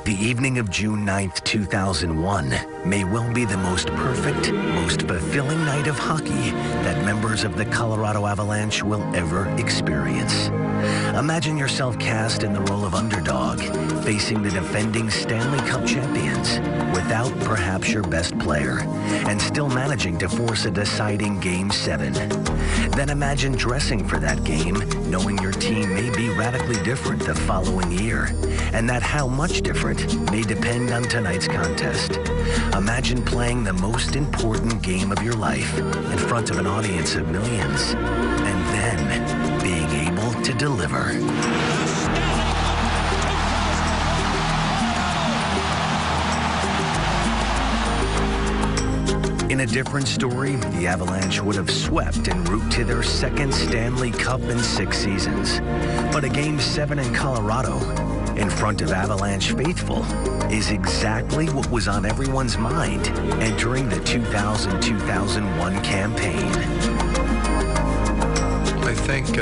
The evening of June 9th, 2001 may well be the most perfect, most fulfilling night of hockey that members of the Colorado Avalanche will ever experience. Imagine yourself cast in the role of underdog, facing the defending Stanley Cup champions without perhaps your best player, and still managing to force a deciding Game 7. Then imagine dressing for that game, knowing your team may be radically different the following year, and that how much different may depend on tonight's contest. Imagine playing the most important game of your life in front of an audience of millions, and then being able to deliver. In a different story, the Avalanche would have swept en route to their second Stanley Cup in 6 seasons. But a Game 7 in Colorado, in front of Avalanche faithful, is exactly what was on everyone's mind entering the 2000-2001 campaign. I think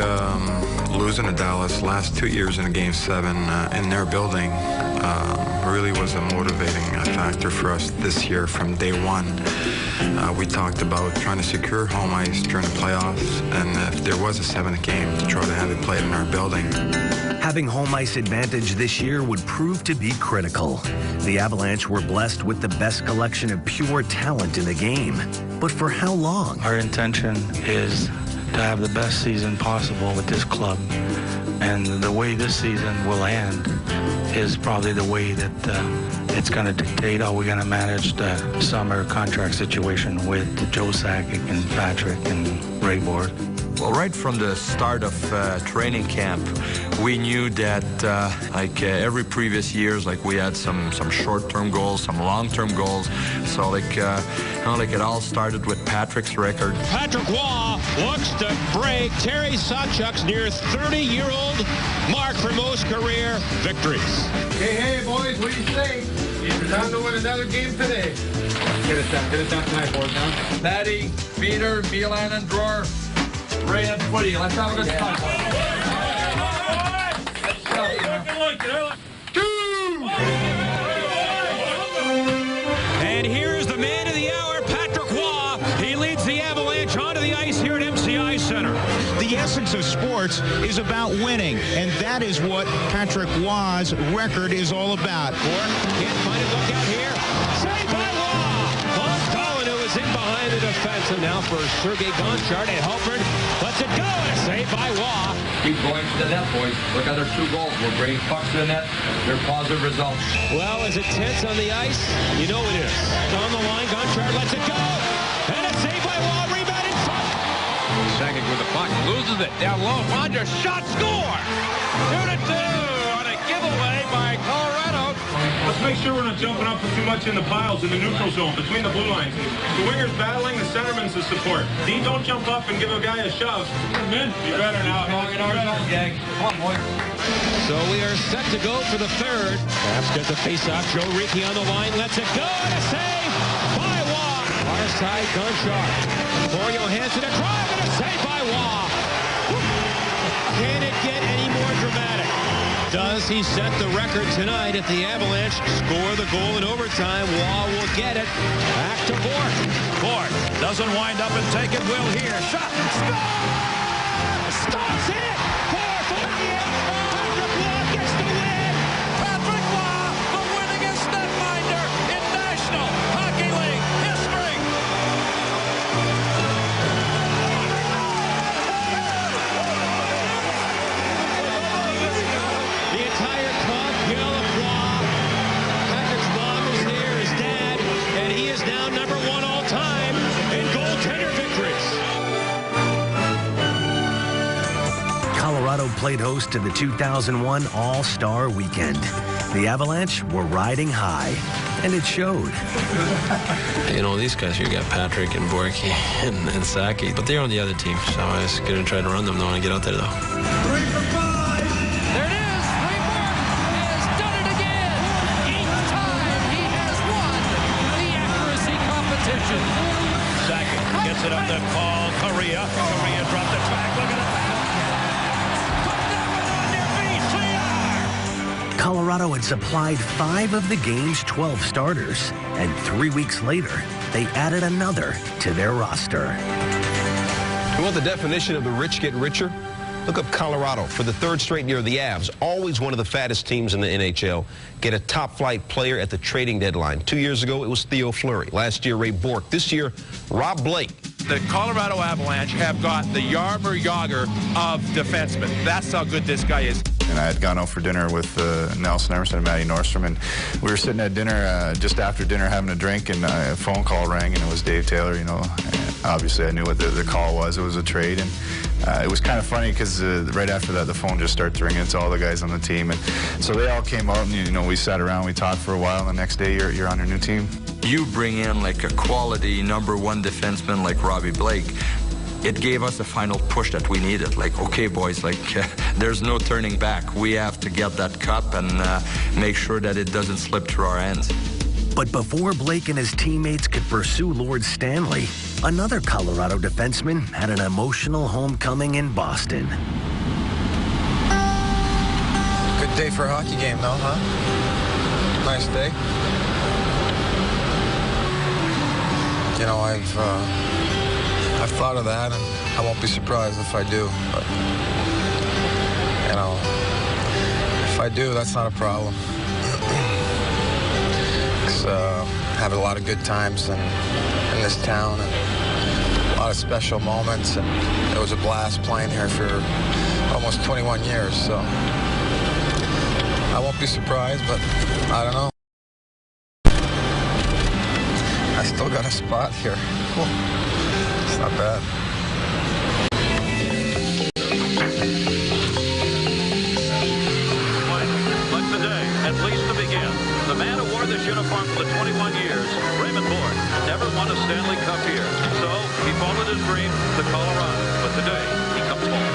losing to Dallas last 2 years in a Game 7 in their building really was a motivating factor for us this year from day one. We talked about trying to secure home ice during the playoffs, and if there was a 7th game, to try to have it played in our building. Having home ice advantage this year would prove to be critical. The Avalanche were blessed with the best collection of pure talent in the game. But for how long? Our intention is to have the best season possible with this club. And the way this season will end is probably the way that it's going to dictate how we're going to manage the summer contract situation with Joe Sakic and Patrick and Ray Borg. Well, right from the start of training camp, we knew that every previous years, we had some short-term goals, some long-term goals. So it all started with Patrick's record. Patrick Waugh looks to break Terry Sawchuk's near 30-year-old mark for most career victories. Hey, boys, what do you think? It's time to win another game today. Get it down tonight, boys, huh? Patty, Peter, Beeline, and Drawer. Ray and Footy, let's have a good time. And here's the man of the hour, Patrick Waugh. He leads the Avalanche onto the ice here at MCI Center. The essence of sports is about winning, and that is what Patrick Waugh's record is all about. Can't find a look out here. Saved by Waugh. Colin, who is in behind the defense, and now for Sergei Gonchar and Halford. Lets it go, and a save by Waugh. Keep going to the net, boys. Look at their 2 goals. We're bringing pucks to the net. They're positive results. Well, is it tense on the ice? You know it is. On the line, Gonchar lets it go. And a save by Waugh, rebound in front. Sakic with the puck, loses it, down low. Rogers, shot, score! 2-2 on a giveaway by Colorado. Let's make sure we're not jumping up too much in the piles in the neutral zone between the blue lines. The winger's battling, the centerman's the support. D, don't jump up and give a guy a shove. Men, be better now. Gang. Come on, boys. So we are set to go for the third. Caps get the face-off. Joe Ricci on the line, lets it go, and a save by Waugh. Far side, Gonchar. For Johansson, a drive, and a save by Waugh. Can it get any more dramatic? Does he set the record tonight if the Avalanche score the goal in overtime? Waugh will get it. Back to Bork. Bork doesn't wind up and take it. Will here. Shot. Score! Scores it! Patrick Waugh gets the win! Patrick Waugh, the winningest netminder in National Hockey League history! The entire club yell of Waugh. Patrick's mom is here, his dad, and he is now number 1 all time in goaltender victories. Colorado played host to the 2001 All-Star Weekend. The Avalanche were riding high, and it showed. You know, these guys here, you got Patrick and Borky and Sakic, but they're on the other team, so I was going to try to run them. Don't want to get out there, though. 3 for 5! There it is! Ray Bork has done it again! 8th time he has won the accuracy competition. Sakic gets it up to Paul Correa. Correa dropped the track. Look at it. Colorado had supplied 5 of the game's 12 starters, and 3 weeks later, they added another to their roster. You want the definition of the rich get richer? Look up Colorado. For the 3rd straight year, the Avs, always one of the fattest teams in the NHL, get a top-flight player at the trading deadline. 2 years ago, it was Theo Fleury. Last year, Ray Bourque. This year, Rob Blake. The Colorado Avalanche have got the Jaromir Jagr of defensemen. That's how good this guy is. And I had gone out for dinner with Nelson Emerson and Matty Nordstrom, and we were sitting at dinner, just after dinner having a drink, and a phone call rang, and it was Dave Taylor, you know. And obviously, I knew what the call was. It was a trade, and it was kind of funny because right after that, the phone just started ringing to all the guys on the team. And so they all came out, and, you know, we sat around, we talked for a while, and the next day you're on your new team. You bring in like a quality #1 defenseman like Robbie Blake. It gave us the final push that we needed. Like, okay, boys, like there's no turning back. We have to get that cup and make sure that it doesn't slip through our hands. But before Blake and his teammates could pursue Lord Stanley, another Colorado defenseman had an emotional homecoming in Boston. Good day for a hockey game, though, huh? Nice day. You know, I've thought of that, and I won't be surprised if I do. But, you know, if I do, that's not a problem. Had a lot of good times in this town, and a lot of special moments, and it was a blast playing here for almost 21 years, so I won't be surprised, but I don't know. I still got a spot here. Cool. It's not bad. But today, at least to begin, the man who wore this uniform for the 21 years, Raymond Bourque, never won a Stanley Cup here. So he followed his dream to Colorado. But today, he comes home.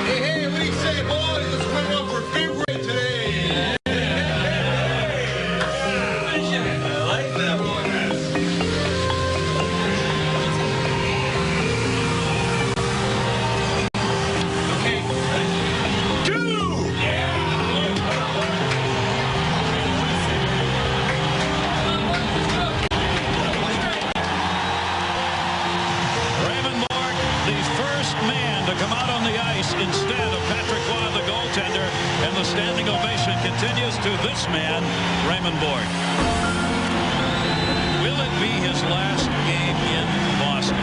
Hey, what do you say, boys? Let's win one for favorite today. To this man, Raymond Bourque. Will it be his last game in Boston?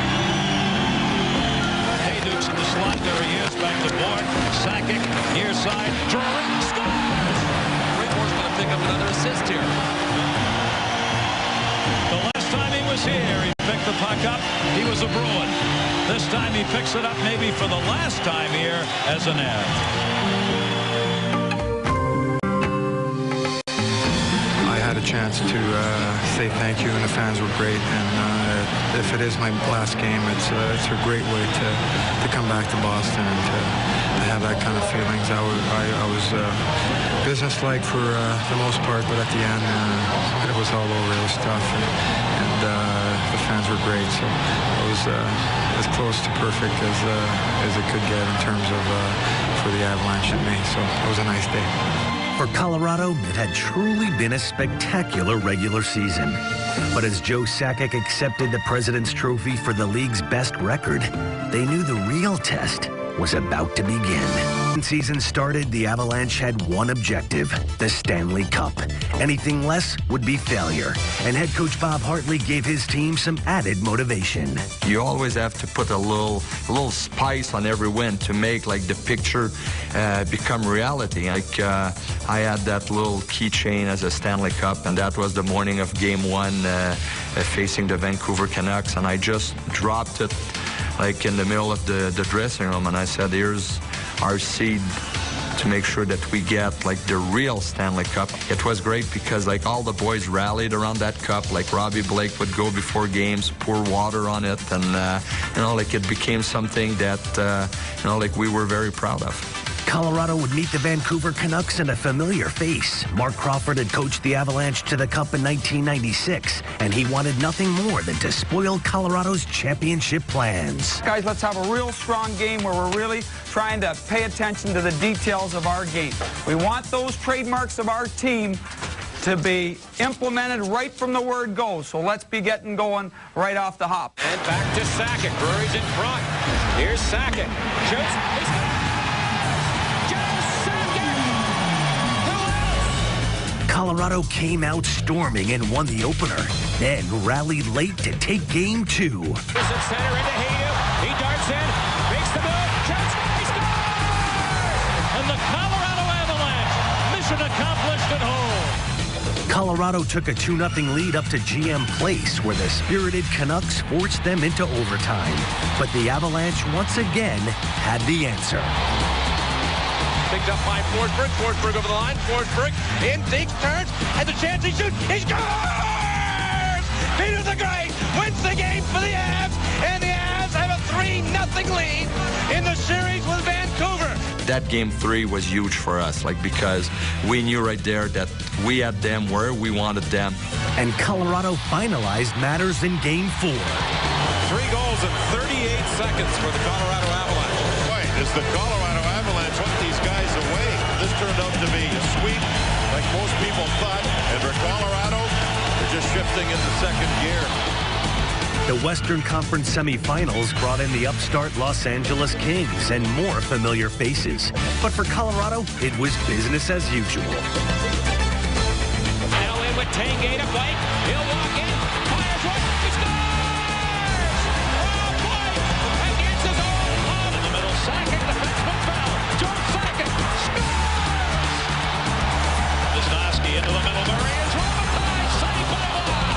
Haydukes in the slot. There he is. Back to Bourque. Sakic, near side. Drawing. Scores! Raymond's going to pick up another assist here. The last time he was here, he picked the puck up. He was a Bruin. This time he picks it up maybe for the last time here as an Av. Chance to say thank you, and the fans were great, and if it is my last game, it's a great way to come back to Boston and to have that kind of feelings. I was businesslike for the most part, but at the end it was all over. It was tough, and the fans were great, so it was as close to perfect as it could get in terms of for the Avalanche and me, so it was a nice day. For Colorado, it had truly been a spectacular regular season. But as Joe Sakic accepted the President's Trophy for the league's best record, they knew the real test was about to begin. When season started, the Avalanche had one objective, the Stanley Cup. Anything less would be failure, and head coach Bob Hartley gave his team some added motivation. You always have to put a little spice on every win to make like the picture become reality. Like I had that little keychain as a Stanley Cup, and that was the morning of Game 1 facing the Vancouver Canucks, and I just dropped it like in the middle of the dressing room, and I said, here's our seed to make sure that we get like the real Stanley Cup. It was great because like all the boys rallied around that cup. Like Robbie Blake would go before games, pour water on it, and you know, like it became something that you know, like we were very proud of. Colorado would meet the Vancouver Canucks in a familiar face. Mark Crawford had coached the Avalanche to the Cup in 1996, and he wanted nothing more than to spoil Colorado's championship plans. Guys, let's have a real strong game where we're really trying to pay attention to the details of our game. We want those trademarks of our team to be implemented right from the word go. So let's be getting going right off the hop. And back to Sakic. Brewery's in front. Here's Sakic. Shoots. Colorado came out storming and won the opener, then rallied late to take game 2. Here's at center into Haydu. He darts in, makes the move, shoots, he scores! And the Colorado Avalanche, mission accomplished at home. Colorado took a 2-0 lead up to GM Place, where the spirited Canucks forced them into overtime. But the Avalanche once again had the answer. Picked up by Forsberg. Forsberg over the line. Forsberg in, digs, turns, has a chance. He shoots. He scores! Peter the Great wins the game for the Avs, and the Avs have a 3-0 lead in the series with Vancouver. That game 3 was huge for us, because we knew right there that we had them where we wanted them. And Colorado finalized matters in game 4. 3 goals in 38 seconds for the Colorado Avalanche. Wait, is the Colorado Avalanche want these guys away? This turned out to be a sweep, like most people thought. And for Colorado, they're just shifting into second gear. The Western Conference semifinals brought in the upstart Los Angeles Kings and more familiar faces. But for Colorado, it was business as usual. Now in with Tanguay to Blake. He'll walk in. Fires one. He scores! Oh, Blake! And gets his own home in the middle. Sakic, the defenseman foul. Joe Sakic scores! Wisnowski into the middle. There he is. Robitaille. Sonny Benoit.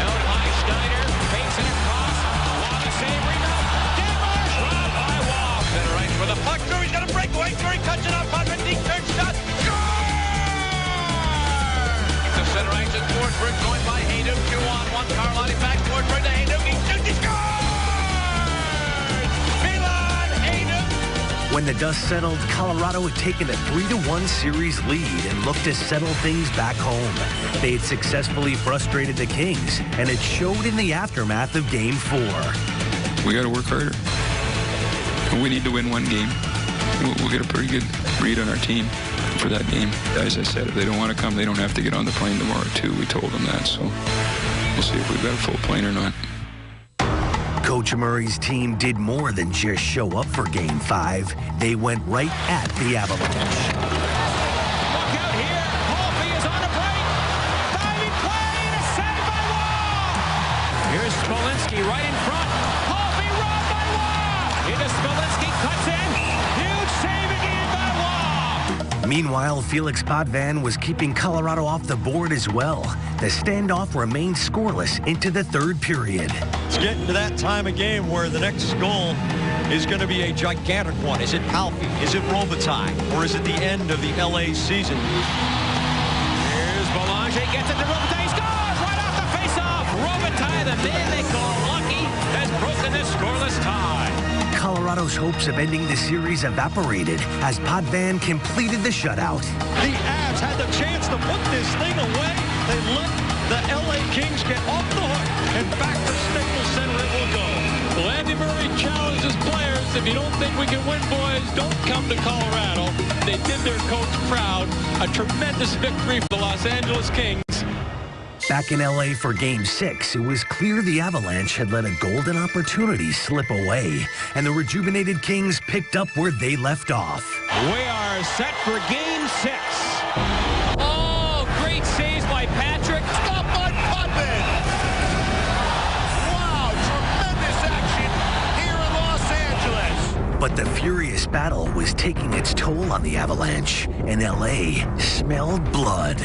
Out high Schneider. Facing across. On a save rebound. Denmark. Robbed by Wall. Center right for the puck. Drury's got a breakaway. Drury cuts it off. Padre deep turn shot. Center ice at Forsberg, going by Haydu, 2-on-1. Carlotti back, Forsberg to Haydu. He shoots, he scores! Milan Haydu. When the dust settled, Colorado had taken a 3-1 series lead and looked to settle things back home. They had successfully frustrated the Kings, and it showed in the aftermath of Game 4. We got to work harder. We need to win one game. We'll get a pretty good read on our team for that game. As I said, if they don't want to come, they don't have to get on the plane tomorrow, too. We told them that, so we'll see if we've got a full plane or not. Coach Murray's team did more than just show up for Game 5. They went right at the Avalanche. Look out here. Holtby is on a break. Diving play and a save by Wall. Here's Smolinski right in front. Holtby robbed by Wall. Into Smolinski, cuts in. Huge save again by Wall. Meanwhile, Felix Potvin was keeping Colorado off the board as well. The standoff remained scoreless into the third period. It's getting to that time of game where the next goal is going to be a gigantic one. Is it Palffy? Is it Robitaille? Or is it the end of the LA season? Here's Belanger, gets it to Robitaille, scores right off the faceoff. Robitaille, the man they call Lucky, has broken this scoreless tie. Colorado's hopes of ending the series evaporated as Potvin completed the shutout. The Avs had the chance to put this thing away. They let the LA Kings get off the hook, and back to Staples Center it will go. Well, Andy Murray challenges players. If you don't think we can win, boys, don't come to Colorado. They did their coach proud. A tremendous victory for the Los Angeles Kings. Back in LA for Game 6, it was clear the Avalanche had let a golden opportunity slip away, and the rejuvenated Kings picked up where they left off. We are set for Game 6. Oh, great saves by Patrick. Stop by Potvin. Wow, tremendous action here in Los Angeles. But the furious battle was taking its toll on the Avalanche, and LA smelled blood.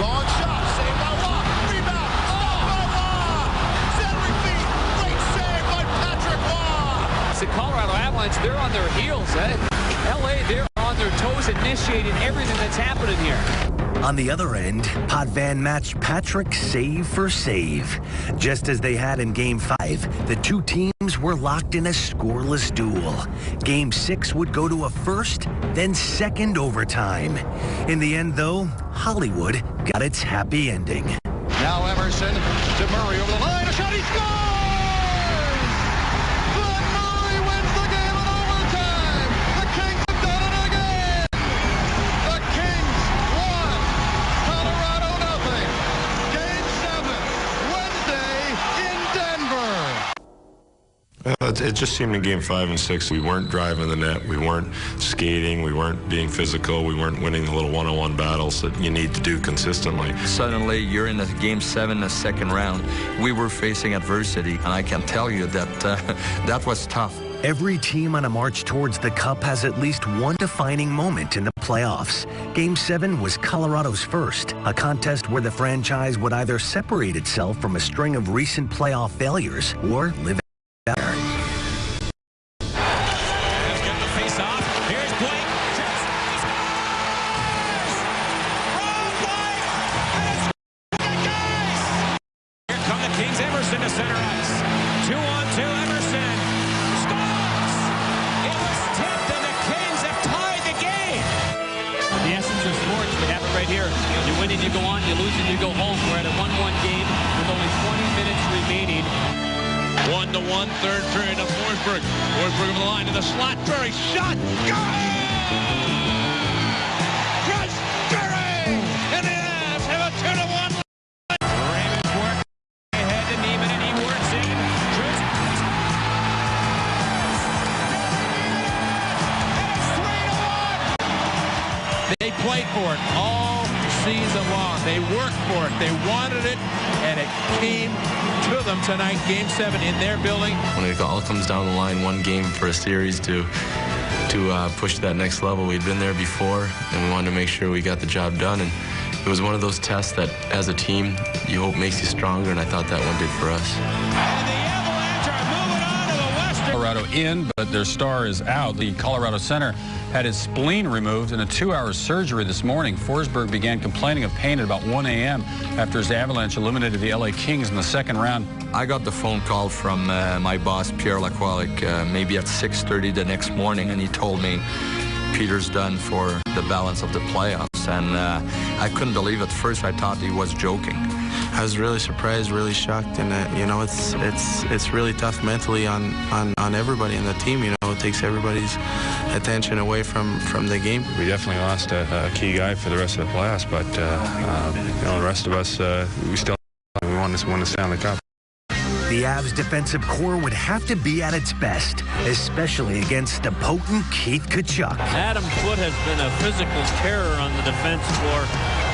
Long shot, saved by Waugh. Rebound, stopped by Waugh. Centering feet, great save by Patrick Waugh. It's the Colorado Avalanche, they're on their heels. LA, they're on their toes, initiating everything that's happening here. On the other end, Potvin matched Patrick save for save. Just as they had in Game 5, the two teams were locked in a scoreless duel. Game 6 would go to a first, then second overtime. In the end, though, Hollywood got its happy ending. Now Emerson to Murray over the line. A shot, he scores! Glenn Murray wins the game in overtime. The Kings have done it again. The Kings won. Colorado nothing. Game 7, Wednesday in Denver. It just seemed in Game 5 and 6 we weren't driving the net, we weren't skating, we weren't being physical, we weren't winning the little one-on-one battles that you need to do consistently. Suddenly you're in the Game 7, the second round. We were facing adversity, and I can tell you that that was tough. Every team on a march towards the Cup has at least one defining moment in the playoffs. Game 7 was Colorado's first, a contest where the franchise would either separate itself from a string of recent playoff failures or live better. Emerson to center ice. 2-on-2, Emerson scores! It was tipped, and the Kings have tied the game. The essence of sports, we have it right here. You win and you go on, you lose and you go home. We're at a 1-1 game with only 20 minutes remaining. 1-1, third period of Forsberg. Forsberg over the line in the slot. Drury shot. Josh Drury! And the Avs have a 2-1. Raymond's work ahead to Neiman, and he works in. And it's 3-1. They played for it all season long. They worked for it. They wanted it, and it came to them tonight, Game 7 in their building. When it all comes down the line, one game for a series to push to that next level. We'd been there before, and we wanted to make sure we got the job done. And it was one of those tests that, as a team, you hope makes you stronger, and I thought that one did for us. And the Avalanche are moving on to the Western. Colorado in, but their star is out. The Colorado center had his spleen removed in a 2-hour surgery this morning. Forsberg began complaining of pain at about 1 a.m. after his Avalanche eliminated the LA Kings in the second round. I got the phone call from my boss, Pierre Lacroix, maybe at 6:30 the next morning, and he told me Peter's done for the balance of the playoffs. And I couldn't believe it. First I thought he was joking. I was really surprised, really shocked, and you know, it's really tough mentally on everybody in the team. You know, it takes everybody's attention away from the game. We definitely lost a key guy for the rest of the playoffs, but you know, the rest of us, we won the Stanley Cup. The Avs' defensive core would have to be at its best, especially against the potent Keith Tkachuk. Adam Foote has been a physical terror on the defense for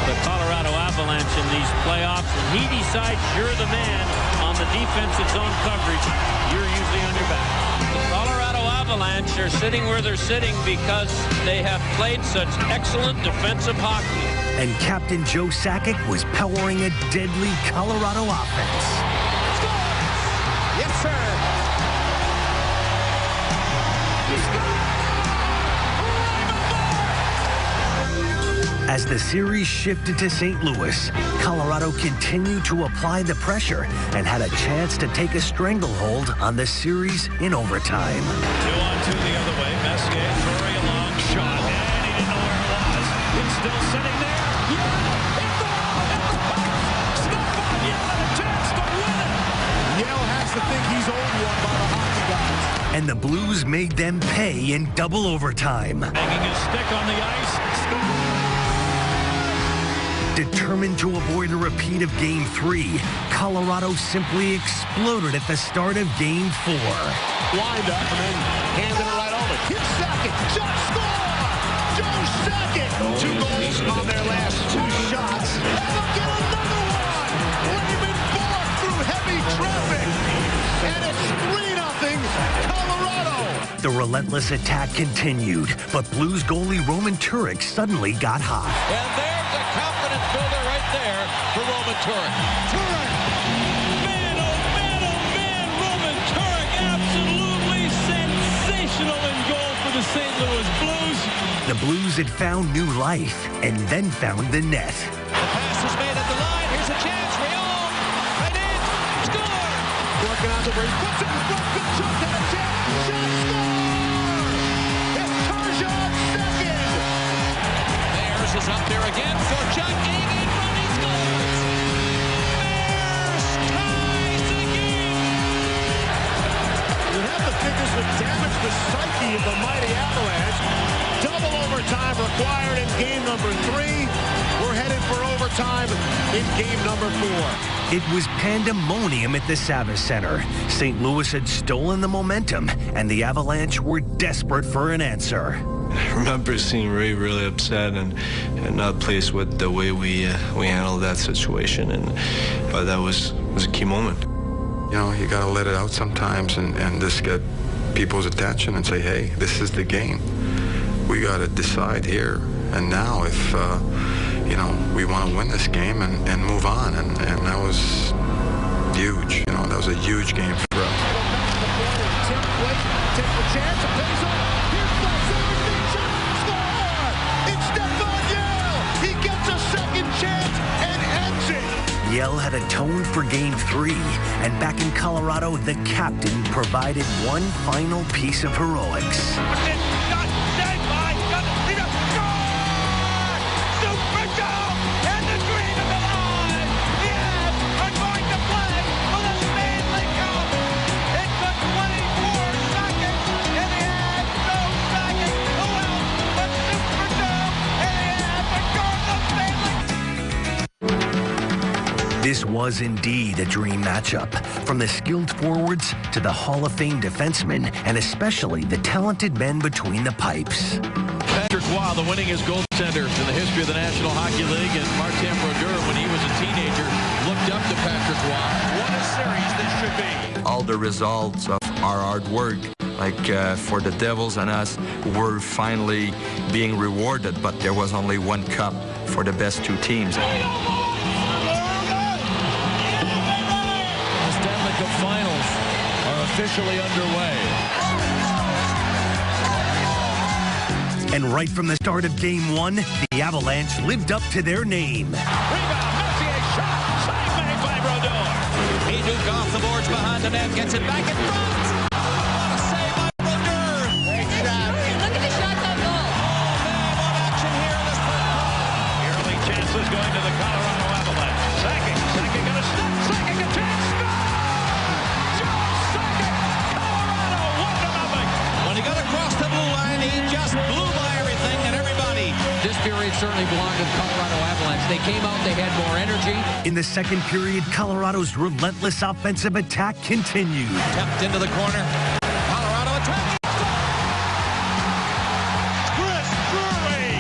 the Colorado Avalanche in these playoffs, and he decides you're the man on the defensive zone coverage. You're usually on your back. The Colorado Avalanche are sitting where they're sitting because they have played such excellent defensive hockey. And Captain Joe Sakic was powering a deadly Colorado offense. Yes, sir. As the series shifted to St. Louis, Colorado continued to apply the pressure and had a chance to take a stranglehold on the series in overtime. 2-on-2 the other way. Messier, Drury, a long shot, and he didn't know where it was. It's still sitting there. Yale has to think he's owed one by the hockey guys. And the Blues made them pay in double overtime. Hanging his stick on the ice. Determined to avoid a repeat of Game 3, Colorado simply exploded at the start of Game 4. Wind up and then handed it right over. Here's Sakic. Shot, score! Joe Sakic. 2 goals on their last 2 shots. And they'll get another one. Raymond Bourque through heavy traffic. And it's 3-0 Colorado. The relentless attack continued, but Blues goalie Roman Turek suddenly got hot. And there's a confidence builder right there for Roman Turek. Turek! Man, oh man, oh man, Roman Turek absolutely sensational in goal for the St. Louis Blues. The the Blues had found new life and then found the net. The pass is made at the line. Here's a chance. Real. Right in. Score. Working on the break. Puts it in front. Good shot. And a chance. Shot. Score. It's Tarjan second. Ayers is up there again for Chuck. Egan running scores. Ayers ties the game. You have to think this would damage the psyche of the mighty Avalanche. Double overtime required in game number 3. We're headed for overtime in game number 4. It was pandemonium at the Savas Center. St. Louis had stolen the momentum, and the Avalanche were desperate for an answer. I remember seeing Ray really upset and not pleased with the way we handled that situation, and that was a key moment. You know, you got to let it out sometimes and just get people's attention and say, hey, this is the game. We got to decide here and now if, you know, we want to win this game and move on. And that was huge. You know, that was a huge game for us. He gets a second chance and ends it. Yell had atoned for Game 3, and back in Colorado, the captain provided one final piece of heroics. This was indeed a dream matchup, from the skilled forwards to the Hall of Fame defensemen, and especially the talented men between the pipes. Patrick Roy, the winningest goaltender in the history of the National Hockey League, and Martin Brodeur, when he was a teenager, looked up to Patrick Roy. What a series this should be. All the results of our hard work, like for the Devils and us, were finally being rewarded, but there was only one cup for the best two teams. Cup finals are officially underway. And right from the start of Game 1, the Avalanche lived up to their name. Rebound, Messier shot, saved by Brodeur. He duked off the boards behind the net, gets it back in front. What a save by Brodeur. Great shot. Look at the shots on goal. Oh man, what action here in this first quarter. Early chances going to the Colorado Avalanche. Second gonna stop, second a chance. When he got across the blue line, he just blew by everything and everybody. This period certainly belonged to the Colorado Avalanche. They came out, they had more energy. In the second period, Colorado's relentless offensive attack continued. Tapped into the corner. Colorado attack. Chris Drury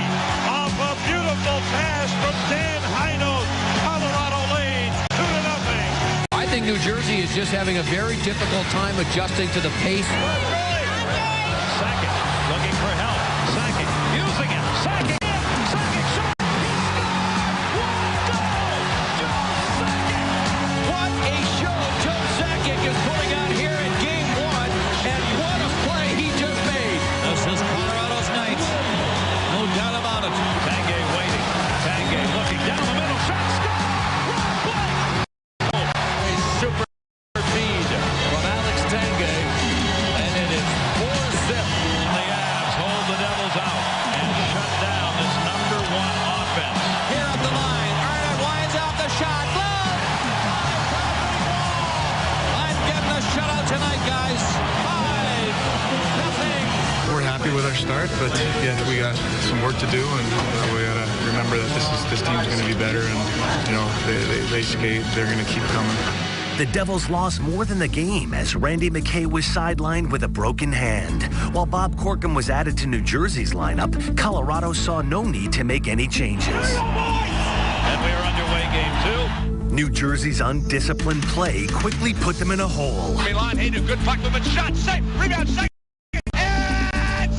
off a beautiful pass from Dan Heinold. Colorado leads 2-0. I think New Jersey is just having a very difficult time adjusting to the pace. Second, looking for help. Second, using it. Second shot. What a show Joe Sakic is putting on here in Game 1, and what a play he just made. This is Colorado's night. No doubt about it. Tanguay waiting. Tanguay looking down the middle. Shot, score. A super feed from Alex Tanguay, and it is 4-0. The Avs hold the Devils out and shut down this #1 offense. Here up the line. Arnott winds out the shot. Glove. I'm getting a shutout tonight, guys. 5-0. We're happy with our start, but yeah, we got some work to do, and we gotta remember that this team's going to be better, and you know they skate. They're going to keep coming. The Devils lost more than the game as Randy McKay was sidelined with a broken hand. While Bob Corkum was added to New Jersey's lineup, Colorado saw no need to make any changes. And we are underway Game 2. New Jersey's undisciplined play quickly put them in a hole. Milan Hayden, good puck movement, shot, save, rebound, second, and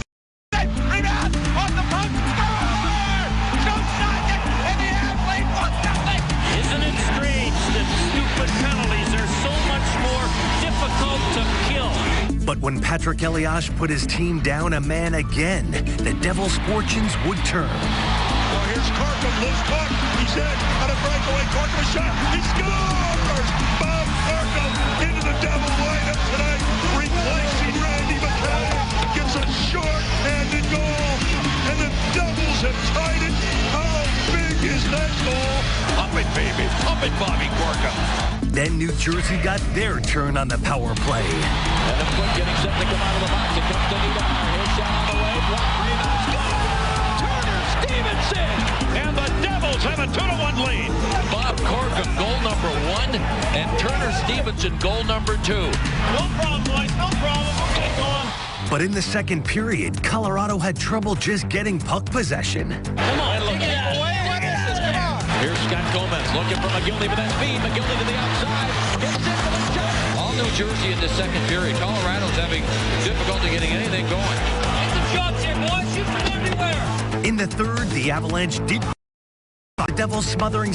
save, rebound, on the puck, score! Joe Sakic, and the Avs lead 1-0. Isn't it strange that stupid penalties are so much more difficult to kill? But When Patrick Elias put his team down a man again, the Devils' fortunes would turn. Oh, here's Corkum, loose puck. He's in on a breakaway. Corkum a shot. He scores! Bob Corkum into the Devil lineup tonight, replacing Randy McKay. Gets a short-handed goal, and the Devils have tied it. How big is that goal? Pump it, baby. Pump it, Bobby Corkum. Then New Jersey got their turn on the power play. And the foot getting set to come out of the box. It comes to Niedermeyer. His shot on the way. Block, rebound, score! Turner Stevenson! And the Devils have a 2-1 lead. Bob Corkum, goal number 1, and Turner Stevenson, goal number 2. No problem, boys. No problem. Okay, go on. But in the second period, Colorado had trouble just getting puck possession. Come on, look at that. What is this? Come on. Here's Scott Gomez looking for McGillney with that speed. McGillney to the outside. Gets in for the shot. All New Jersey in the second period. Colorado's having difficulty getting anything going. Get the shots here, boys. Shoot from everywhere. In the third, the Avalanche did. The Devils' smothering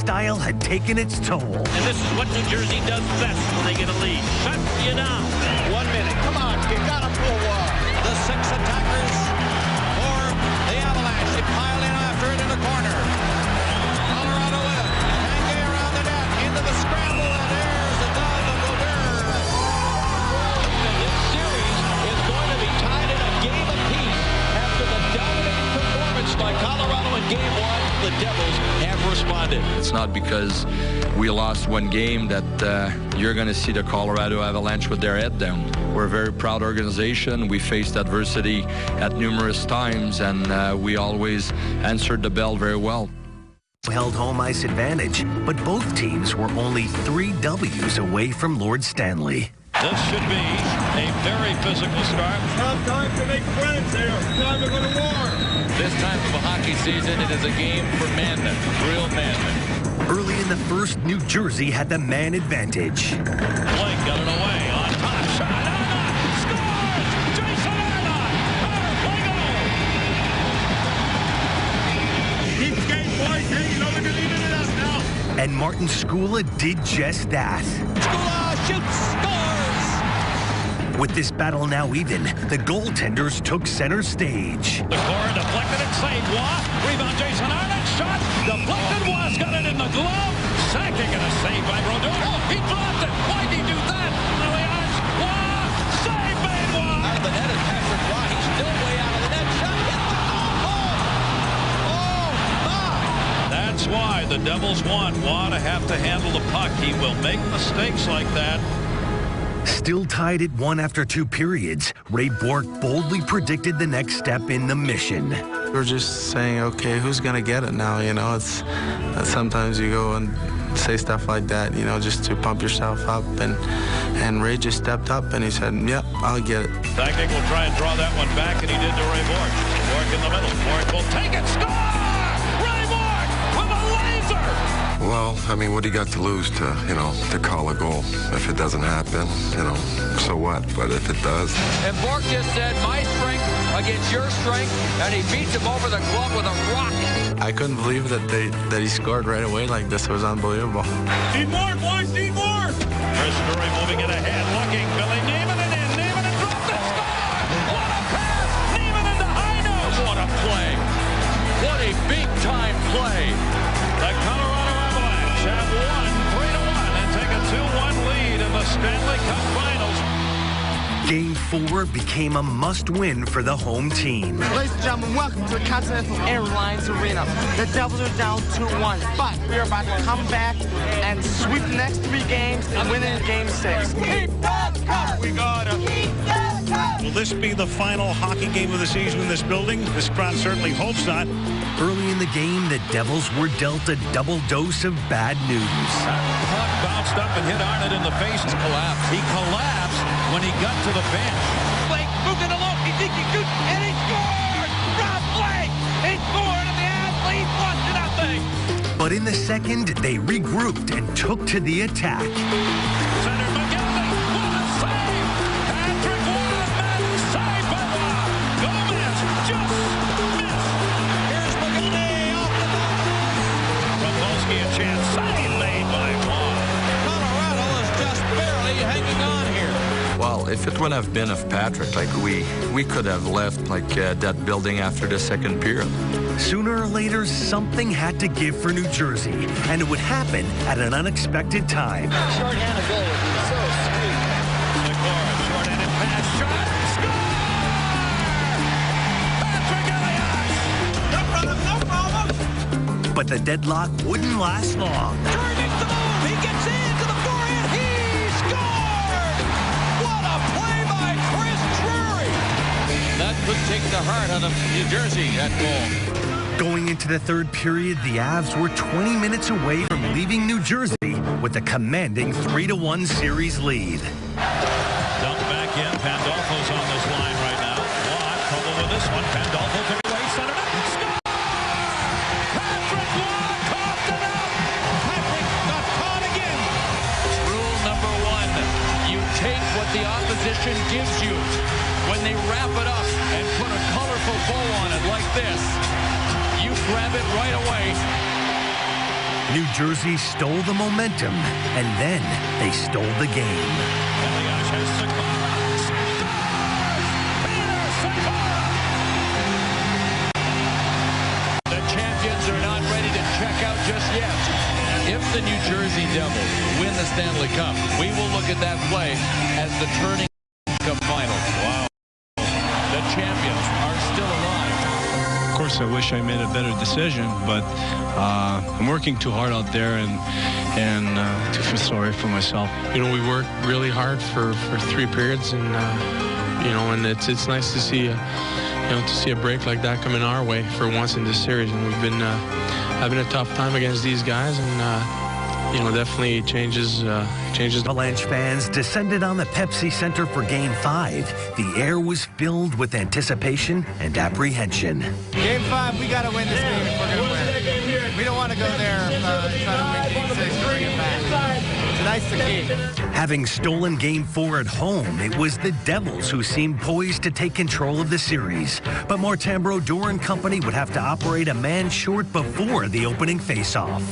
style had taken its toll. And this is what New Jersey does best when they get a lead. Shut you down. 1 minute. Come on, you got to pull one. The 6 attackers for the Avalanche. They pile in after it in the corner. Colorado with it. Tanguay around the net. Into the scramble. And there's the dog of Brodeur. This series is going to be tied in a game apiece after the dominating performance by Colorado in Game 1. The Devils have responded. It's not because we lost one game that you're going to see the Colorado Avalanche with their head down. We're a very proud organization. We faced adversity at numerous times, and we always answered the bell very well. Held home ice advantage, but both teams were only 3 W's away from Lord Stanley. This should be a very physical start. Not time to make friends here. Time to go to war. This time of a hockey season, it is a game for manmen, real manmen. Early in the first, New Jersey had the man advantage. Blake got it away on top shot. Arnott scores! Jason Arnott! Power play goal! Keep skating, boys. Hey, you know they're going to even it up now. And Martin Skula did just that. Skula shoots, scores! With this battle now even, the goaltenders took center stage. The corner deflected and saved. Waugh. Rebound Jason Arnott. Shot. Deflected. Waugh's got it in the glove. Sakic and a save by Brodeur. Oh, he dropped it. Why'd he do that? Elias. Waugh. Save by Waugh. Out of the net is Patrick Waugh. He's still way out of the net. Shot. Hit the goal. Oh, my. That's why the Devils want Waugh to have to handle the puck. He will make mistakes like that. Still tied at 1 after 2 periods, Ray Bourque boldly predicted the next step in the mission. We're just saying, okay, who's going to get it now? You know, it's sometimes you go and say stuff like that, you know, just to pump yourself up. And Ray just stepped up and he said, yep, I'll get it. Sakic will try and draw that one back, and he did to Ray Bourque. Bourque in the middle. Bourque will take it. Score! Ray Bourque with a laser! Well, I mean, what do you got to lose to call a goal? If it doesn't happen, so what? But if it does. And Bourque just said, my strength against your strength, and he beats him over the glove with a rocket. I couldn't believe that he scored right away like this. It was unbelievable. Need more, boys. Need more. Chris Drury moving it ahead, looking. Billy Neiman it in. Neiman it dropped it. Score! What a pass! Neiman into Heino. What a play. What a big-time play. The Colorado Avalanche have won 3-1 and take a 2-1 lead in the Stanley Cup Finals. Game 4 became a must-win for the home team. Ladies and gentlemen, welcome to the Continental Airlines Arena. The Devils are down 2-1, but we are about to come back and sweep the next 3 games and win in Game 6. Keep that cup! We got it. Keep that cup! Will this be the final hockey game of the season in this building? This crowd certainly hopes not. Early in the game, the Devils were dealt a double dose of bad news. Puck bounced up and hit Arnott in the face. He collapsed when he got to the bench. Blake moved it along. He thinks he shoots, and he scored! Rob Blake! He scored, and the athletes lost to nothing. But in the second, they regrouped and took to the attack. Center McGillney. What a save! Patrick Waugh, man, saved by Waugh. Gomez just missed. Here's McGillney off the ball. Rapolsky a chance. Save made by Waugh. Colorado is just barely hanging on here. Well, if it wouldn't have been of Patrick, like we could have left like that building after the second period. Sooner or later, something had to give for New Jersey, and it would happen at an unexpected time. Shorthanded goal would be so sweet. Segura, shorthanded pass, shot, score! Patrick Elias! No problem. But the deadlock wouldn't last long. Drury makes the move. He gets into the forehand. He scored! What a play by Chris Drury! That could take the heart out of New Jersey, that goal. Going into the third period, the Avs were 20 minutes away from leaving New Jersey with a commanding 3-1 series lead. Dumped back in. Pandolfo's on this line right now. Watt, trouble with this one. Pandolfo took it away, center it, score! Patrick Watt coughed it up! Patrick got caught again. Rule number one, you take what the opposition gives you. When they wrap it up and put a colorful bow on it like this, you grab it right away. New Jersey stole the momentum, and then they stole the game. Elias has Segura. Peter Segura! The champions are not ready to check out just yet. If the New Jersey Devils win the Stanley Cup, we will look at that play as the turning Cup final. Wow. The champions are still alive. Of course, I wish I made a better decision, but I'm working too hard out there and to feel sorry for myself. You know, we worked really hard for 3 periods, and you know, and it's nice to see to see a break like that coming our way for once in this series. And we've been having a tough time against these guys, and you know, definitely changes. Avalanche fans descended on the Pepsi Center for Game 5. The air was filled with anticipation and apprehension. Game 5, we got to win this game if we're going to win. We don't want to go there trying to win Game 6 and bring it back. Tonight's the key. Having stolen Game 4 at home, it was the Devils who seemed poised to take control of the series. But Martin Brodeur and company would have to operate a man short before the opening faceoff.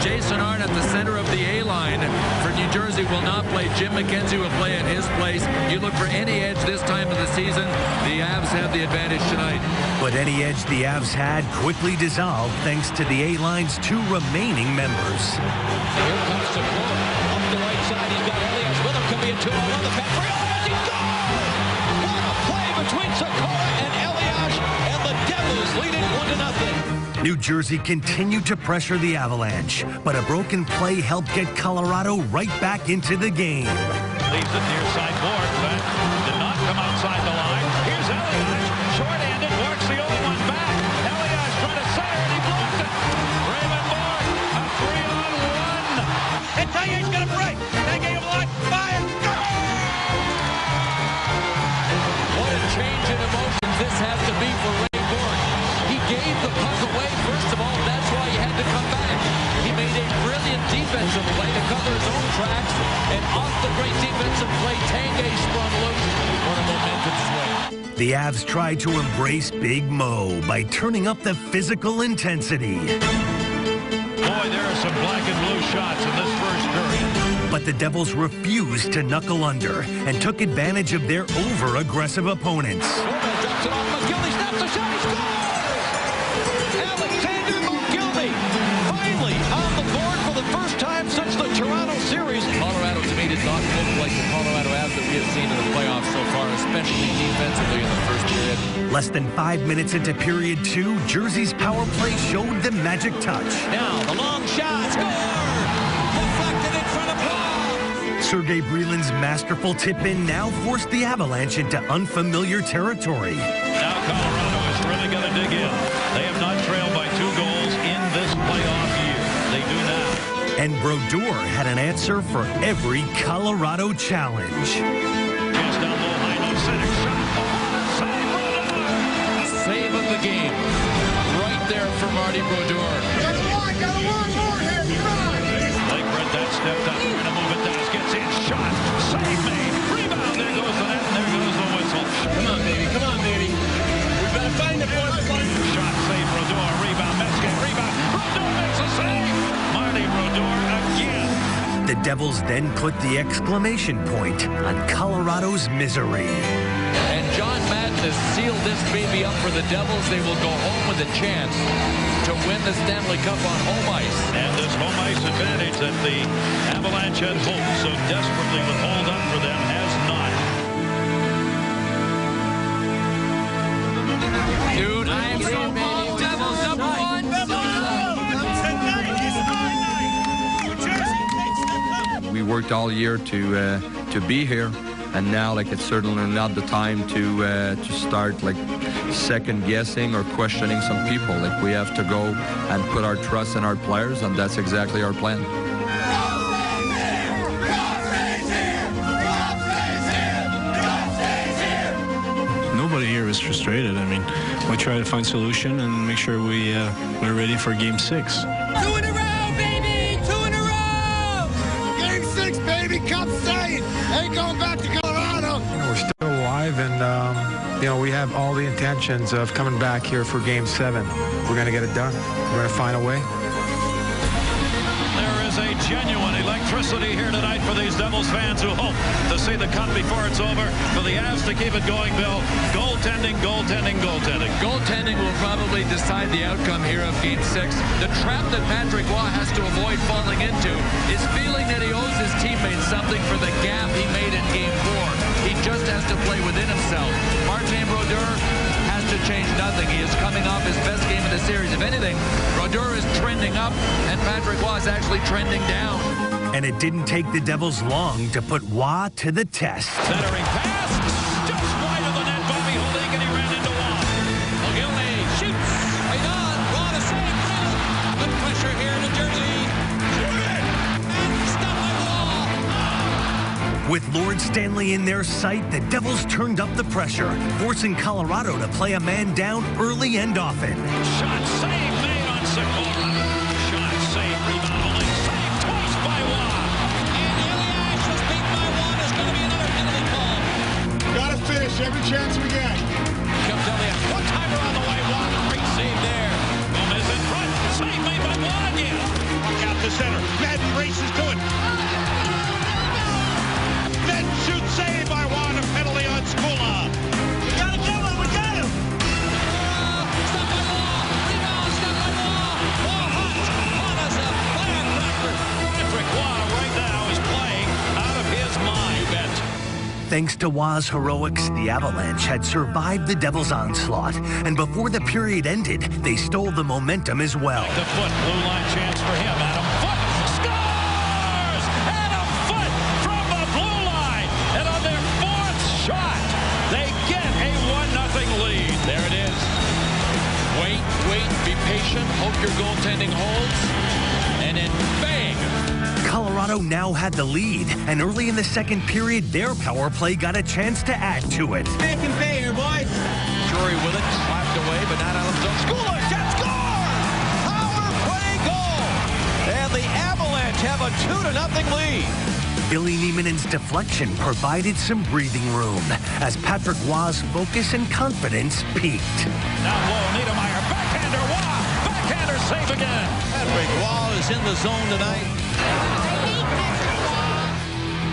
Jason Arnn at the center of the A-line for New Jersey will not play. Jim McKenzie will play in his place. You look for any edge this time of the season, the Avs have the advantage tonight. But any edge the Avs had quickly dissolved thanks to the A-line's 2 remaining members. Here comes Segura. Up the right side, he's got Elias with him. Could be a 2-0 on the pass for Elias. He scores! What a play between Segura and Elias, and the Devils lead it 1-0. New Jersey continued to pressure the Avalanche, but a broken play helped get Colorado right back into the game. Leaves it near side board, but did not come outside the line. Here's Elias, short-handed, works the only one back. Elias trying to center, and he blocked it. Raymond Bourque, a 3-on-1. And Taillier's going to break. Taillier's line, fire, go! What a change in emotions this has to be for Ray Bourque. He gave the puck away, first of all. That's why he had to come back. He made a brilliant defensive play to cover his own tracks, and off the great defensive play, Tanguay sprung loose. What a momentum swing. The Avs tried to embrace Big Mo by turning up the physical intensity. Boy, there are some black and blue shots in this first period. But the Devils refused to knuckle under and took advantage of their over-aggressive opponents. Gomez drops it off. McGillivray snaps a shot. He scores! Alexander McGillivray finally on the board for the first time since the Toronto series. Colorado, to me, did not look like the Colorado Avs that we have seen in the playoffs so far, especially defensively in the first period. Less than 5 minutes into period 2, Jersey's power play showed the magic touch. Now, the long shot. Score! Deflected in front of Paul. Sergei Breland's masterful tip-in now forced the Avalanche into unfamiliar territory. Now Colorado is really going to dig in. They have not trailed by 2 goals in this playoff year. They do now. And Brodeur had an answer for every Colorado challenge. Just down low, high, no center shot. Save Brodeur! Save of the game. Right there for Marty Brodeur. Got one more here. Come on. Blake Brett, that stepped up. Going to move it down. Gets in. Shot. Save made. Rebound. There goes the net. There goes the whistle. Come on, baby. Come on, baby. We better find the boys. Shot. Save Brodeur. Rebound. Metzger. Rebound. Brodeur makes a save. Marty Brodeur again. The Devils then put the exclamation point on Colorado's misery. And John Madden has sealed this baby up for the Devils. They will go home with a chance to win the Stanley Cup on home ice. And this home ice advantage that the Avalanche had hoped so desperately would hold up for them has not. Dude, I am so pumped. Devils up one. We worked all year to be here, and now like it's certainly not the time to start like second guessing or questioning some people. Like we have to go and put our trust in our players, and that's exactly our plan. Nobody here is frustrated. I mean, we try to find solution and make sure we're ready for Game 6. 2 in a row, baby! 2 in a row! Game 6, baby! Coupe Stanley! Ain't going back to Colorado! We're still alive, and we have all the intentions of coming back here for Game 7. We're going to get it done. We're going to find a way. There is a genuine electricity here tonight for these Devils fans who hope to see the cup before it's over. For the Avs to keep it going, Bill. Goaltending, goaltending, goaltending. Goaltending will probably decide the outcome here of Game 6. The trap that Patrick Roy has to avoid falling into is feeling that he owes his teammates something for the gap he made in Game 4. He just has to play within himself. Martin Brodeur has to change nothing. He is coming off his best game of the series. If anything, Brodeur is trending up, and Patrick Roy is actually trending down. And it didn't take the Devils long to put Waugh to the test. Centering pass, just wide of the net. Bobby Holik, and he ran into Waugh. Ogilvy shoots. Right on. Waugh to save. Good pressure here in Jersey. Shoot it! And stop by Waugh. With Lord Stanley in their sight, the Devils turned up the pressure, forcing Colorado to play a man down early and often. Shot save made on Sikora. Shot save, rebound Holik. Save twice by Waugh. And Elias was beat by one. There's going to be another penalty call. Gotta finish every chance we get. Comes Elliott. One-timer on the way. Waugh. Great save there. Gomez in front. Save made by Waugh again. Puck out to center. Madden races to it. Madden shoots save by Waugh. A penalty on Skula. We gotta get one. We got him. Stop by Waugh. Rebound. Stop by Waugh. Waugh hot. Hot as a firecracker. Patrick Waugh right now is playing out of his mind. You bet. Thanks to Waugh's heroics, the Avalanche had survived the Devils' onslaught. And before the period ended, they stole the momentum as well. The foot. Blue line chance for him. Adam Foote scores! Adam Foote from the blue line. And on their fourth shot, they get a 1-0 lead. There it is. Wait, be patient, hope your goaltending holds, and then bang! Colorado now had the lead, and early in the second period, their power play got a chance to add to it. Make him pay here, boys. Drury with it, slapped away, but not out of zone. Skula shot, score! Power play goal! And the Avalanche have a 2-0 lead. Billy Niemanen's deflection provided some breathing room as Patrick Waugh's focus and confidence peaked. Down low, Niedermeyer, backhander, Waugh, backhander, save again. Patrick Waugh is in the zone tonight.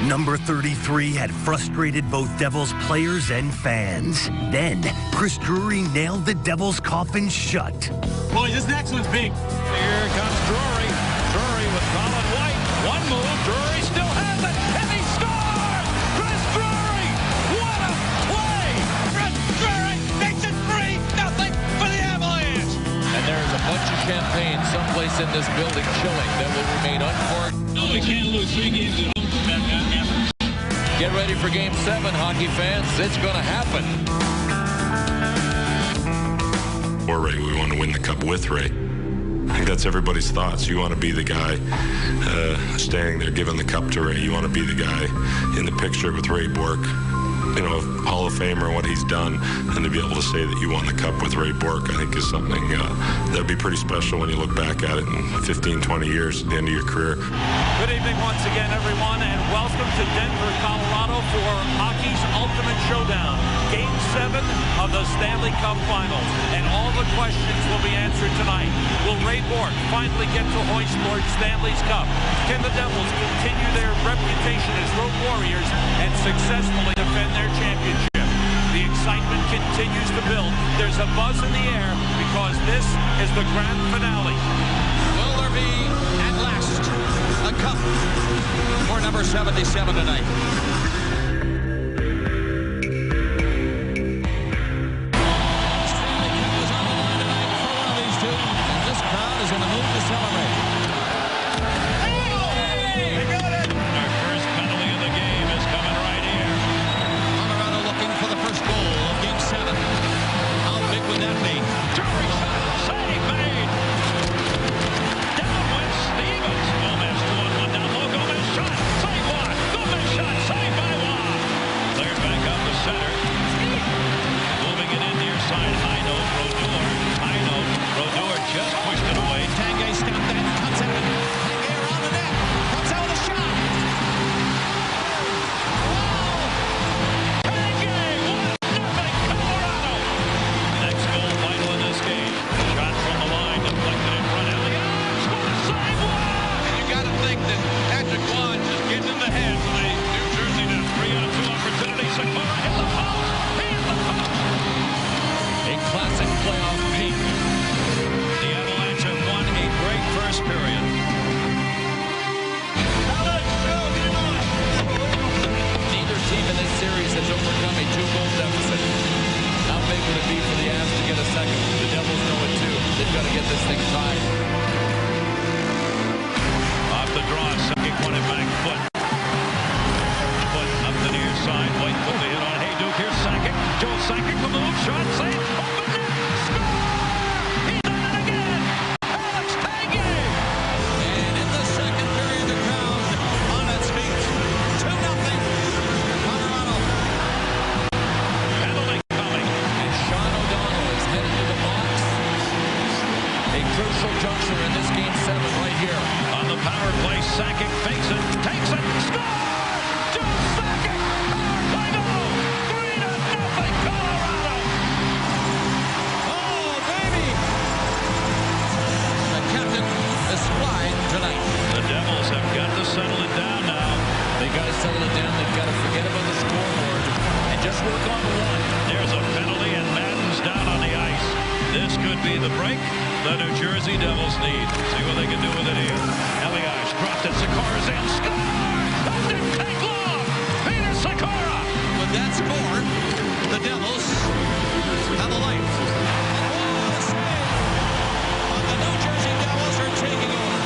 Number 33 had frustrated both Devils players and fans. Then, Chris Drury nailed the Devils' coffin shut. Boys, this next one's big. Here comes Drury. Drury with Colin White. One move, Drury still has it, and he scores! Chris Drury! What a play! Chris Drury makes it 3-0 for the Avalanche. And there's a bunch of champagne someplace in this building chilling that will remain uncorked. No, we can't lose 3 games at home. Get ready for Game 7, hockey fans. It's going to happen. We're ready. We want to win the cup with Ray. I think that's everybody's thoughts. You want to be the guy standing there giving the cup to Ray. You want to be the guy in the picture with Ray Bourque, Hall of Famer, what he's done, and to be able to say that you won the cup with Ray Bourque, I think is something that'd be pretty special when you look back at it in 15, 20 years at the end of your career. Good evening once again, everyone, and welcome to Denver, Colorado for hockey's Ultimate Showdown. Game 7 of the Stanley Cup Finals, and all the questions will be answered tonight. Will Ray Bourque finally get to hoist Lord Stanley's Cup? Can the Devils continue their reputation as road warriors and successfully defend their championship? The excitement continues to build. There's a buzz in the air because this is the grand finale. Will there be, at last, a cup for number 77 tonight? Is in the mood to celebrate. They got it! Our first penalty of the game is coming right here. Colorado looking for the first goal of Game 7. How big would that be? Drury shot, save made. Down went Stevens. Gomez 2-on-1 down low. Gomez shot, save one. Gomez shot, saved by one. Cleared back up the center. Moving it in near side. High note, Rodeur. High note, Rodeur just pushed it away. Tanguay stopped that, cuts out. Tanguay around the net, comes out with a shot. Wow! Tanguay, 1-0 Colorado. Next goal vital in this game. Shot from the line, deflected in front. Elias, what a save! And you got to think that Patrick Waugh just getting in the head of the New Jersey to 3 out of 2 opportunities. Sakura hit the post. He hit the post. A classic playoff peak. The Avalanche have won a great first period. Neither team in this series has overcome a 2-goal deficit. How big would it be for the Avs to get a second? The Devils know it too. They've got to get this thing tied. Off the draw, second one at back foot. Foot up the near side. White put the hit on Hayduke. Here's Sakic. Joe Sakic with the move. Shot, save. Open net. Score! He's done it again. Alex Tanguay. And in the second period, the crowd on its feet. 2-0. Colorado. Penalty coming. And Sean O'Donnell is headed to the box. A crucial juncture in this Game 7 right here. On the power play, Sakic fakes it, takes it, score! Joe Sakic! Power play goal! 3-0 Colorado! Oh, baby! The captain is flying tonight. The Devils have got to settle it down now. They got to settle it down. They've got to forget about the scoreboard and just work on one. There's a penalty and Madden's down on the ice. This could be the break the New Jersey Devils need. See what they can do with it here. Elias dropped it. Sakura's in. Score! That didn't take long. Peter Sakura. With that score, the Devils have a life. What a save! And the New Jersey Devils are taking over.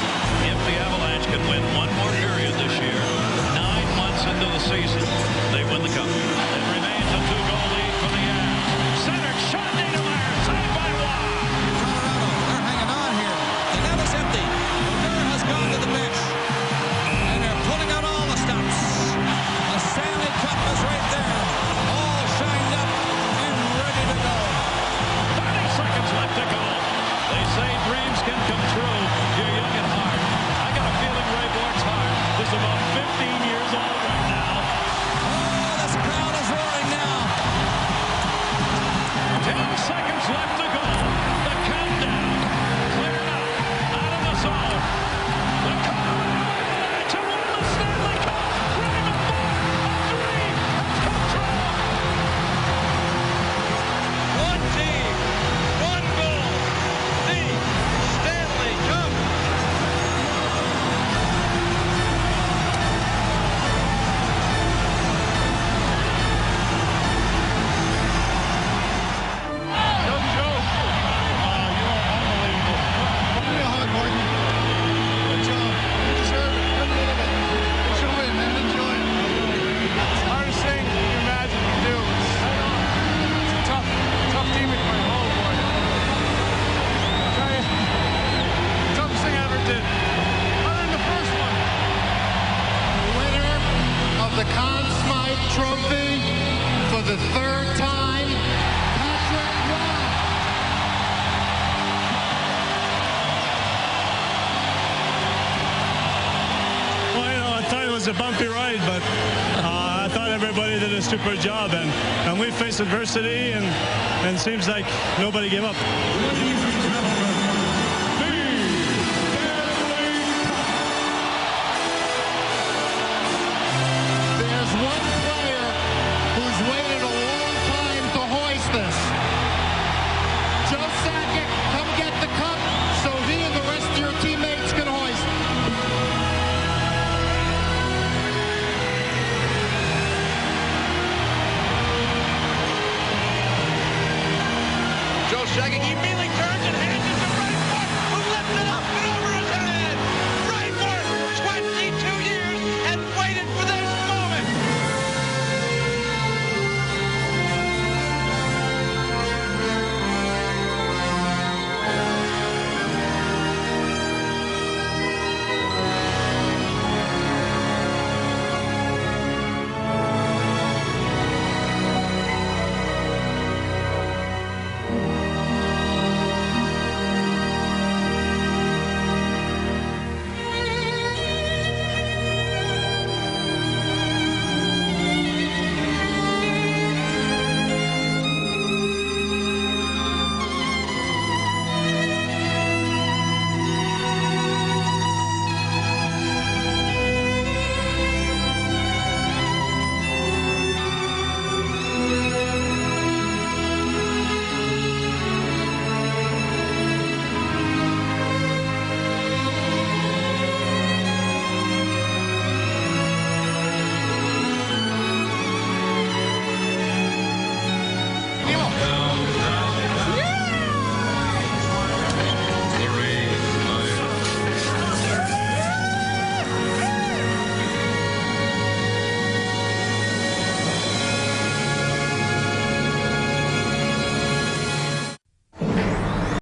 If the Avalanche can win one more period this year, 9 months into the season, they win the Cup. It remains a 2-goal lead for the Avs. Centered shot, Niedermayer, saved by Waugh. Colorado, they're hanging on here. The net is empty. O'Donnell has gone to the bench. And they're pulling out all the stops. The Stanley Cup is right there. All shined up and ready to go. 30 seconds left to go. They say dreams can come true. You're young at heart. I got a feeling Ray Bourque's heart is about 15 years old right now. Oh, this crowd is roaring now. 10 seconds left to go. The countdown. Cleared out. Out of the zone. The Colorado Avalanche have won the Stanley Cup. Raymond Bourque, a dream has come true. One team, one goal. The Stanley Cup. No joke. You are unbelievable. Give me a hug, Martin. Good job. You deserve it. Every bit of it. Enjoy it, man. Enjoy it. It's the hardest thing you can imagine to do. It's a tough team to play. Oh, boy. I'll tell you, toughest thing I ever did. Other than the first one. The winner of the Conn Smythe Trophy for the third time, Patrick Waugh. Well, I thought it was a bumpy ride, but I thought thought everybody did a super job, and we faced adversity, and seems like nobody gave up.